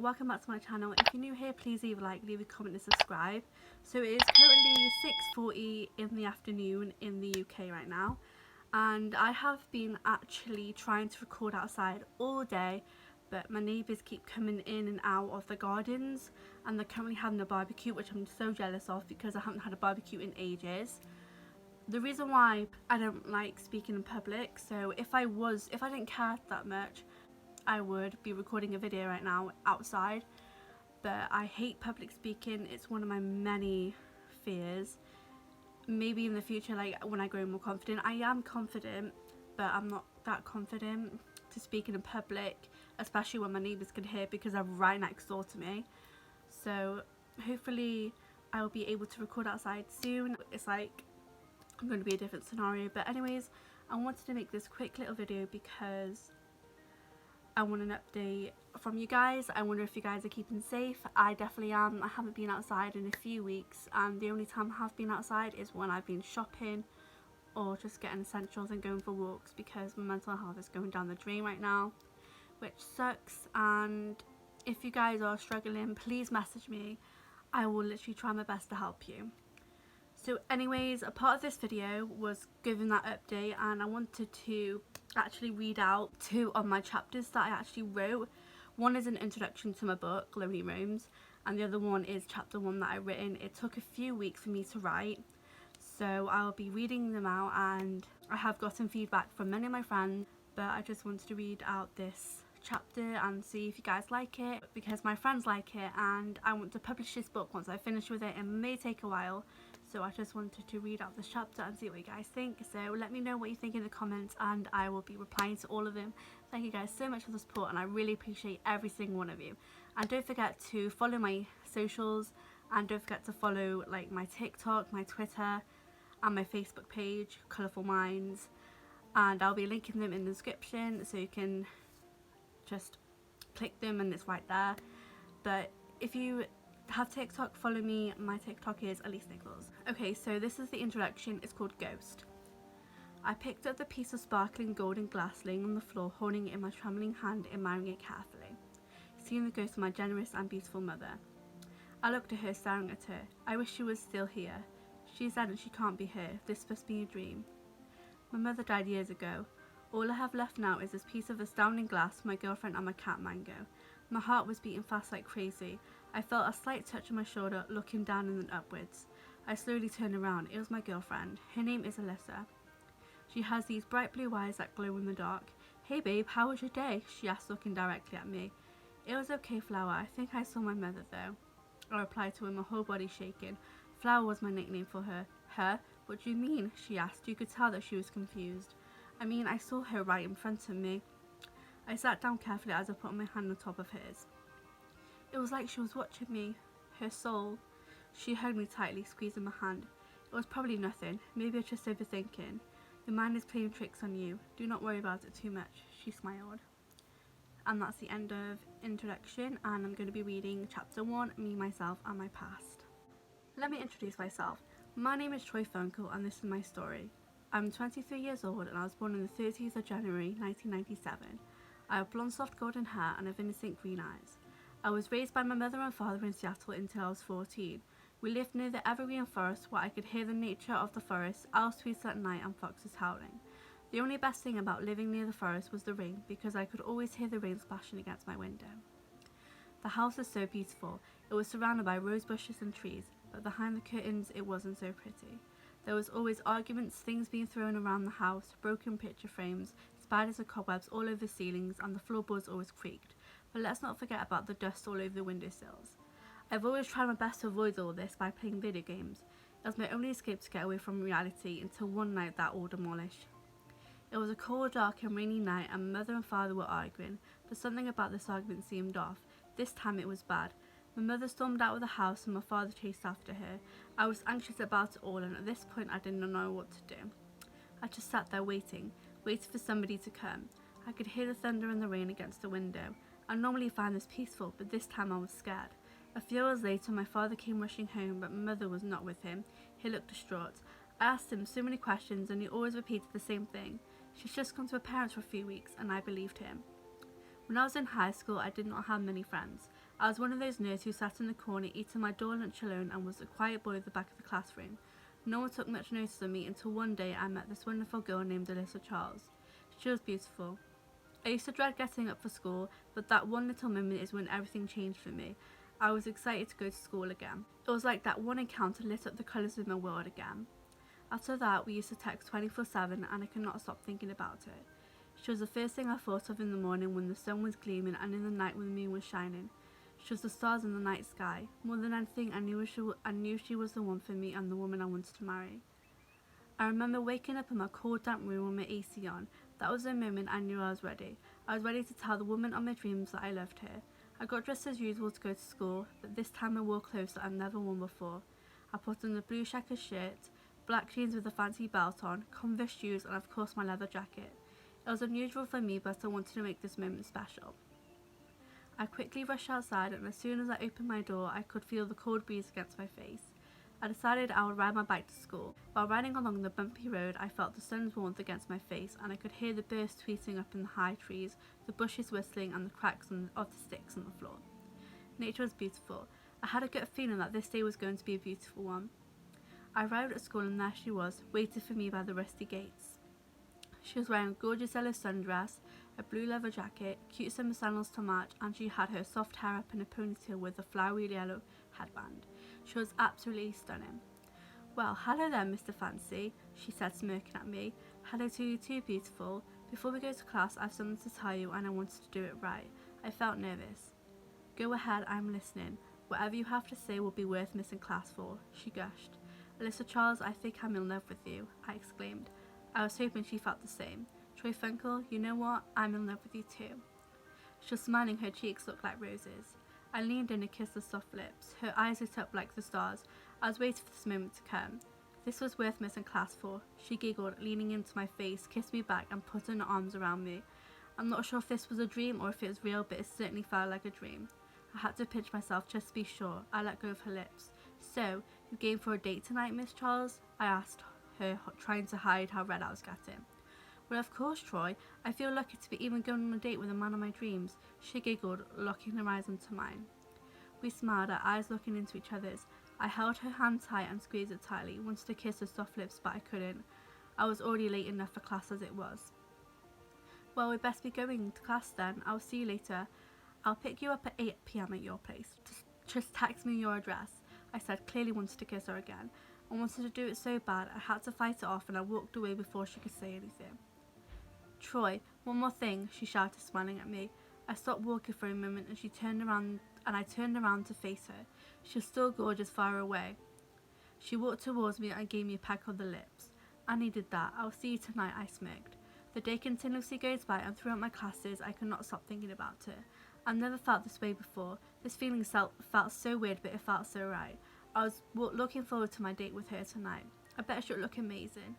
welcome back to my channel. If you're new here, please leave a like, leave a comment and subscribe. So it is currently 6:40 in the afternoon in the UK right now, and I have been actually trying to record outside all day, but my neighbours keep coming in and out of the gardens, and they're currently having a barbecue, which I'm so jealous of because I haven't had a barbecue in ages. The reason why I don't like speaking in public, so if I didn't care that much, I would be recording a video right now outside, but I hate public speaking. It's one of my many fears. Maybe in the future, like when I grow more confident. I am confident, but I'm not that confident to speaking in public, especially when my neighbours can hear because they're right next door to me. So hopefully I will be able to record outside soon. It's like I'm going to be a different scenario, but anyways, I wanted to make this quick little video because I want an update from you guys. I wonder if you guys are keeping safe. I definitely am. I haven't been outside in a few weeks, and the only time I have been outside is when I've been shopping or just getting essentials and going for walks, because my mental health is going down the drain right now, which sucks. And if you guys are struggling, please message me. I will literally try my best to help you. So anyways, a part of this video was giving that update, and I wanted to actually read out 2 of my chapters that I actually wrote. One is an introduction to my book, Lonely Roams, and the other one is chapter 1 that I've written. It took a few weeks for me to write, so I'll be reading them out, and I have gotten feedback from many of my friends, but I just wanted to read out this chapter and see if you guys like it, because my friends like it and I want to publish this book once I finish with it. It may take a while, so I just wanted to read out this chapter and see what you guys think. So let me know what you think in the comments, and I will be replying to all of them. Thank you guys so much for the support, and I really appreciate every single one of you. And don't forget to follow my socials, and don't forget to follow like my TikTok, my Twitter and my Facebook page, Colourful Minds, and I'll be linking them in the description so you can just click them and it's right there. But if you have TikTok, follow me. My TikTok is Elise Nichols. Okay, so this is the introduction. It's called Ghost. I picked up the piece of sparkling golden glass laying on the floor, holding it in my trembling hand, admiring it carefully, seeing the ghost of my generous and beautiful mother. I looked at her, staring at her. I wish she was still here. She is dead and she can't be here. This must be a dream. My mother died years ago. All I have left now is this piece of astounding glass, my girlfriend and my cat Mango. My heart was beating fast like crazy. I felt a slight touch on my shoulder, looking down and then upwards. I slowly turned around. It was my girlfriend. Her name is Alyssa. She has these bright blue eyes that glow in the dark. Hey babe, how was your day? She asked, looking directly at me. It was okay, Flower. I think I saw my mother though. I replied to her, my whole body shaking. Flower was my nickname for her. Her? What do you mean? She asked. You could tell that she was confused. I mean, I saw her right in front of me. I sat down carefully as I put my hand on top of hers. It was like she was watching me, her soul. She hugged me tightly, squeezing my hand. It was probably nothing. Maybe I'm just overthinking. Your mind is playing tricks on you. Do not worry about it too much. She smiled. And that's the end of introduction, and I'm going to be reading chapter 1, Me, Myself and My Past. Let me introduce myself. My name is Troy Funkel, and this is my story. I'm 23 years old, and I was born on the 30th of January 1997. I have blonde soft golden hair and have innocent green eyes. I was raised by my mother and father in Seattle until I was 14. We lived near the evergreen forest where I could hear the nature of the forest, owls tweeting at night and foxes howling. The only best thing about living near the forest was the rain, because I could always hear the rain splashing against my window. The house is so beautiful. It was surrounded by rose bushes and trees, but behind the curtains it wasn't so pretty. There was always arguments, things being thrown around the house, broken picture frames, spiders and cobwebs all over the ceilings, and the floorboards always creaked. But let's not forget about the dust all over the windowsills. I've always tried my best to avoid all this by playing video games. It was my only escape to get away from reality, until one night that all demolished. It was a cold, dark and rainy night, and my mother and father were arguing, but something about this argument seemed off. This time it was bad. My mother stormed out of the house and my father chased after her. I was anxious about it all, and at this point I did not know what to do. I just sat there waiting for somebody to come. I could hear the thunder and the rain against the window. I normally find this peaceful, but this time I was scared. A few hours later my father came rushing home, but my mother was not with him. He looked distraught. I asked him so many questions and he always repeated the same thing. She's just gone to her parents for a few weeks, and I believed him. When I was in high school, I did not have many friends. I was one of those nerds who sat in the corner eating my door lunch alone and was the quiet boy at the back of the classroom. No one took much notice of me until one day I met this wonderful girl named Alyssa Charles. She was beautiful. I used to dread getting up for school, but that one little moment is when everything changed for me. I was excited to go to school again. It was like that one encounter lit up the colours of my world again. After that, we used to text 24/7 and I could not stop thinking about it. She was the first thing I thought of in the morning when the sun was gleaming and in the night when the moon was shining. She was the stars in the night sky. More than anything, I knew she was the one for me and the woman I wanted to marry. I remember waking up in my cold, damp room with my AC on. That was the moment I knew I was ready. I was ready to tell the woman of my dreams that I loved her. I got dressed as usual to go to school, but this time I wore clothes that I'd never worn before. I put on the blue checker shirt, black jeans with a fancy belt on, Converse shoes, and of course my leather jacket. It was unusual for me, but I wanted to make this moment special. I quickly rushed outside, and as soon as I opened my door, I could feel the cold breeze against my face. I decided I would ride my bike to school. While riding along the bumpy road, I felt the sun's warmth against my face, and I could hear the birds tweeting up in the high trees, the bushes whistling, and the cracks of the sticks on the floor. Nature was beautiful. I had a gut feeling that this day was going to be a beautiful one. I arrived at school, and there she was, waiting for me by the rusty gates. She was wearing a gorgeous yellow sundress, a blue leather jacket, cute summer sandals to match, and she had her soft hair up in a ponytail with a flowery yellow headband. She was absolutely stunning. "Well, hello there, Mr. Fancy," she said, smirking at me. "Hello to you too, beautiful. Before we go to class, I've something to tell you, and I wanted to do it right." I felt nervous. "Go ahead, I'm listening. Whatever you have to say will be worth missing class for," she gushed. "Alyssa Charles, I think I'm in love with you," I exclaimed. I was hoping she felt the same. "Troy Funkel, you know what? I'm in love with you too." She was smiling, her cheeks looked like roses. I leaned in and kissed her soft lips. Her eyes lit up like the stars. I was waiting for this moment to come. This was worth missing class for. She giggled, leaning into my face, kissed me back, and put her arms around me. I'm not sure if this was a dream or if it was real, but it certainly felt like a dream. I had to pinch myself just to be sure. I let go of her lips. "So, you game for a date tonight, Miss Charles?" I asked her, trying to hide how red I was getting. "Well, of course, Troy. I feel lucky to be even going on a date with the man of my dreams," she giggled, locking her eyes into mine. We smiled, our eyes looking into each other's. I held her hand tight and squeezed it tightly, wanted to kiss her soft lips, but I couldn't. I was already late enough for class as it was. "Well, we'd best be going to class then. I'll see you later. I'll pick you up at 8 p.m. at your place. Just text me your address," I said, clearly wanted to kiss her again. I wanted to do it so bad, I had to fight it off, and I walked away before she could say anything. "Troy, one more thing," she shouted, smiling at me. I stopped walking for a moment, and I turned around to face her. She was still gorgeous far away. She walked towards me and gave me a peck on the lips. "I needed that. I'll see you tonight," I smirked. The day continuously goes by, and throughout my classes, I could not stop thinking about her. I've never felt this way before. This feeling felt so weird, but it felt so right. I was looking forward to my date with her tonight. I bet she'll look amazing.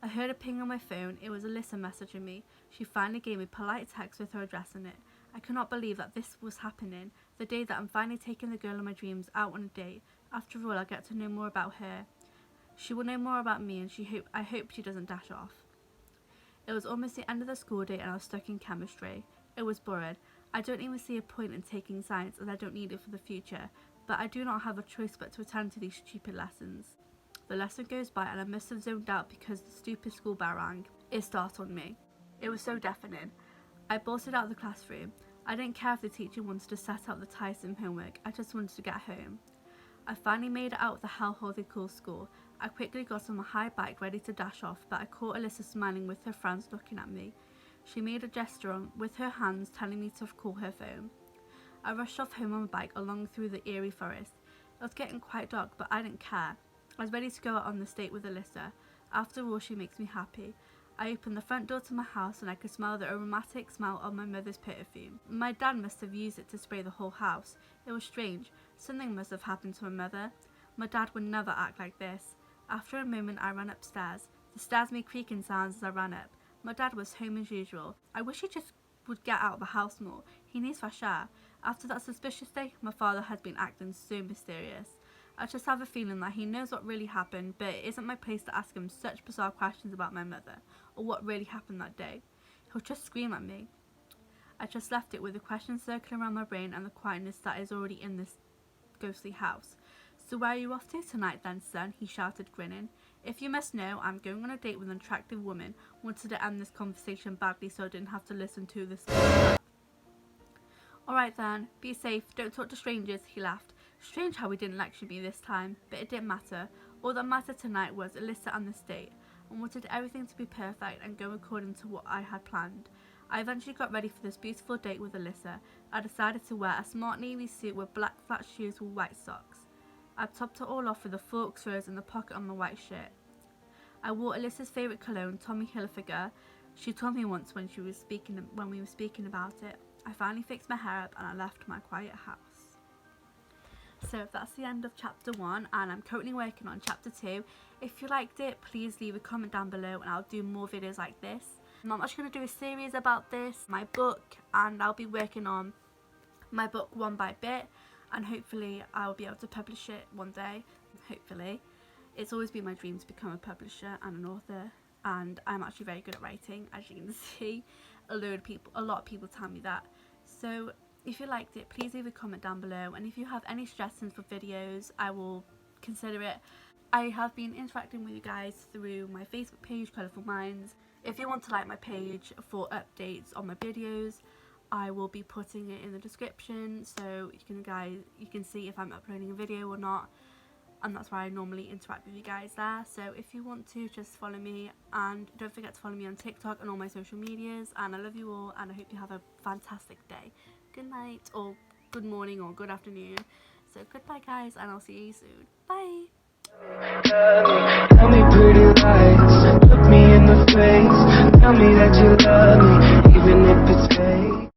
I heard a ping on my phone. It was Alyssa messaging me. She finally gave me a polite text with her address in it. I could not believe that this was happening, the day that I'm finally taking the girl of my dreams out on a date. After all, I get to know more about her. She will know more about me, and I hope she doesn't dash off. It was almost the end of the school day, and I was stuck in chemistry. It was boring. I don't even see a point in taking science, as I don't need it for the future, but I do not have a choice but to attend to these stupid lessons. The lesson goes by, and I must have zoned out because the stupid school bell rang. It started on me. It was so deafening. I bolted out of the classroom. I didn't care if the teacher wanted to set out the tiresome homework. I just wanted to get home. I finally made it out of the hellhole they call school. I quickly got on my high bike ready to dash off, but I caught Alyssa smiling with her friends looking at me. She made a gesture with her hands telling me to call her phone. I rushed off home on my bike along through the eerie forest. It was getting quite dark, but I didn't care. I was ready to go out on this date with Alyssa. After all, she makes me happy. I opened the front door to my house, and I could smell the aromatic smell of my mother's perfume. My dad must have used it to spray the whole house. It was strange. Something must have happened to my mother. My dad would never act like this. After a moment, I ran upstairs. The stairs made creaking sounds as I ran up. My dad was home as usual. I wish he just would get out of the house more. He needs fresh air. After that suspicious day, my father had been acting so mysterious. I just have a feeling that he knows what really happened, but it isn't my place to ask him such bizarre questions about my mother, or what really happened that day. He'll just scream at me. I just left it with the questions circling around my brain and the quietness that is already in this ghostly house. So where are you off to tonight then, son? He shouted, grinning. If you must know, I'm going on a date with an attractive woman. Wanted to end this conversation badly so I didn't have to listen to this. Alright then, be safe, don't talk to strangers, he laughed. Strange how he didn't lecture me this time, but it didn't matter. All that mattered tonight was Alyssa and this date. I wanted everything to be perfect and go according to what I had planned. I eventually got ready for this beautiful date with Alyssa. I decided to wear a smart navy suit with black flat shoes with white socks. I topped it all off with a forks rose in the pocket on my white shirt. I wore Alyssa's favourite cologne, Tommy Hilfiger. She told me once when we were speaking about it. I finally fixed my hair up and I left my quiet house. So that's the end of chapter 1, and I'm currently working on chapter 2. If you liked it, please leave a comment down below and I'll do more videos like this. I'm actually going to do a series about this, my book, and I'll be working on my book one by bit, and hopefully I'll be able to publish it one day. Hopefully. It's always been my dream to become a publisher and an author, and I'm actually very good at writing, as you can see. A lot of people tell me that. So if you liked it, please leave a comment down below, and if you have any suggestions for videos, I will consider it. I have been interacting with you guys through my Facebook page, Colourful Minds. If you want to like my page for updates on my videos, I will be putting it in the description, so you can see if I'm uploading a video or not, and that's where I normally interact with you guys there. So if you want to, just follow me, and don't forget to follow me on TikTok and all my social medias. And I love you all, and I hope you have a fantastic day. Good night, or good morning, or good afternoon. So goodbye guys, and I'll see you soon. Bye. Tell me pretty lies, look me in the face, tell me that you love me, even if it's fake.